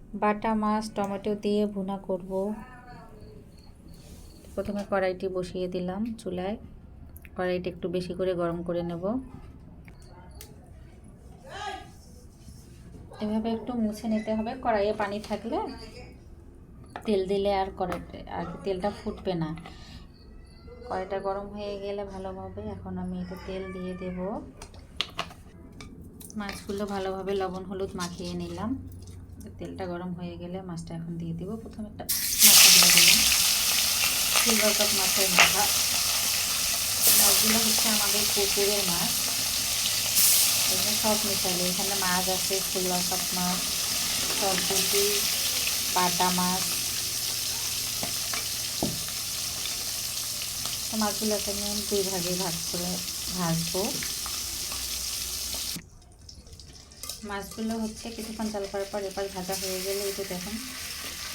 বাটা মাছ tomato দিয়ে ভুনা করব। প্রথমে কড়াইটি বসিয়ে দিলাম চুলায়। কড়াইটি একটু বেশি করে গরম করে নেব। এভাবে একটু মুছে নিতে হবে। কড়াইয়ে পানি থাকলে তেল দিলে আর কড়াইতে আর তেলটা ফুটবে না। কড়াইটা গরম হয়ে গেলে ভালোভাবে এখন আমি এটা তেল দিয়ে দেব। মাছগুলো ভালোভাবে লবণ হলুদ মাখিয়ে নিলাম। তেলটা গরম হয়ে গেলে মাছটা এখন দিয়ে দিব। প্রথমে একটা মাথা দিয়ে দিলাম, সিলভার কাপ মাছের মাথা। মাছগুলো হচ্ছে আমাদের পুকুরের মাছ, এখানে সব মিশালে এখানে মাছ আছে, সিলভার কাপ মাছ, সরপুঁটি, বাটা মাছ। মাছগুলোকে আমি দুই ভাগে ভাগ করে ভাজবো। মাছগুলো হচ্ছে কিছুক্ষণ জাল করার পর এপাশ ভাজা হয়ে গেলে এই যে দেখুন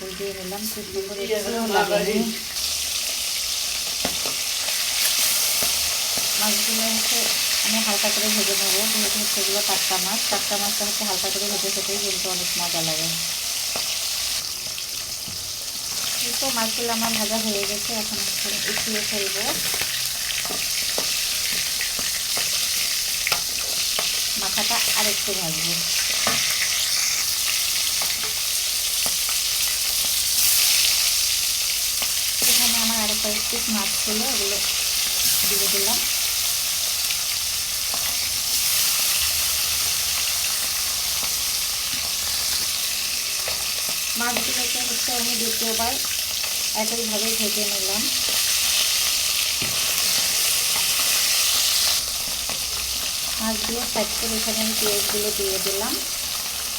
উল্টিয়ে নিলাম। খুব সুন্দর মাছগুলো হচ্ছে আমি হালকা করে ভেজে নেবো, যেহেতু হচ্ছে এগুলো টাটকা মাছ। টাটকা মাছটা হচ্ছে হালকা করে ভেজে খেতেই কিন্তু অনেক মজা লাগে। তো মাছগুলো আমার ভাজা হয়ে গেছে, এখন উঠিয়ে ফেলবো। মাথাটা আরেকটু ভাজবো। এখানে আমার আরো কয়েক পিস মাছ ছিল, এগুলো দিয়ে দিলাম। মাছগুলোকে হচ্ছে আমি দ্বিতীয়বার একইভাবে ভেজে নিলাম। মাছগুলো সাইড করে এখানে আমি পেঁয়াজগুলো দিয়ে দিলাম,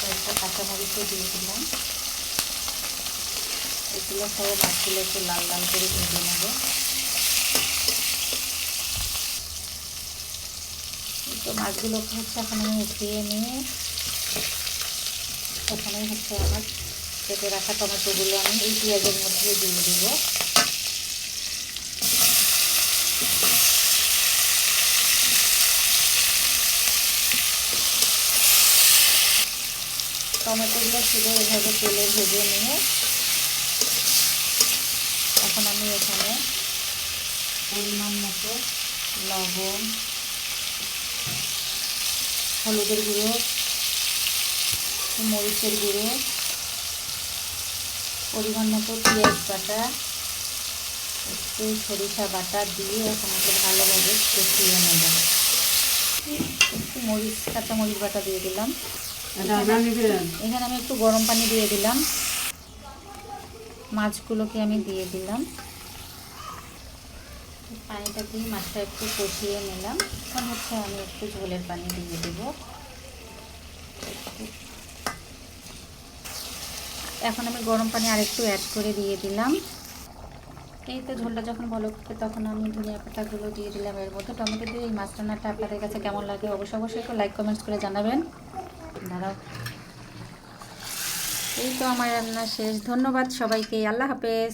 কয়েকটা কাঁচামরিচও দিয়ে দিলাম। এগুলো সব মাছগুলো একটু লাল লাল করে ভেজে নেব। তো মাছগুলোকে হচ্ছে এখন আমি উঠিয়ে নিয়ে ওখানে হচ্ছে আমার কেটে রাখা টমেটোগুলো আমি এই পেঁয়াজের মধ্যে দিয়ে দিব। টমেটোগুলো শুধু এভাবে তেলে ভেজে নিয়ে এখন আমি এখানে পরিমাণ মতো লবণ, হলুদের গুঁড়ো, মরিচের গুঁড়ো, পরিমাণ মতো পেঁয়াজ বাটা, একটু সরিষা বাটা দিয়ে এখন একটু ভালোভাবে কষিয়ে নেব। একটু কাঁচামরিচ বাটা দিয়ে দিলাম। এখানে আমি একটু গরম পানি দিয়ে দিলাম। মাছগুলোকে আমি দিয়ে দিলাম। পানিটা দিয়ে মাছটা একটু কষিয়ে নিলাম। এখন হচ্ছে আমি একটু ঝোলের পানি দিয়ে দেব। এখন আমি গরম পানি আরেকটু অ্যাড করে দিয়ে দিলাম। এই তো ঝোলটা যখন ভালো ফুটবে তখন আমি ধনিয়া পাতাগুলো দিয়ে দিলাম এর মধ্যে। টমেটো দিয়ে এই মাছ রান্নাটা আপনাদের কাছে কেমন লাগে অবশ্যই একটু লাইক কমেন্টস করে জানাবেন। দাঁড়াও, এই তো আমার রান্না শেষ। ধন্যবাদ সবাইকে, আল্লাহ হাফেজ।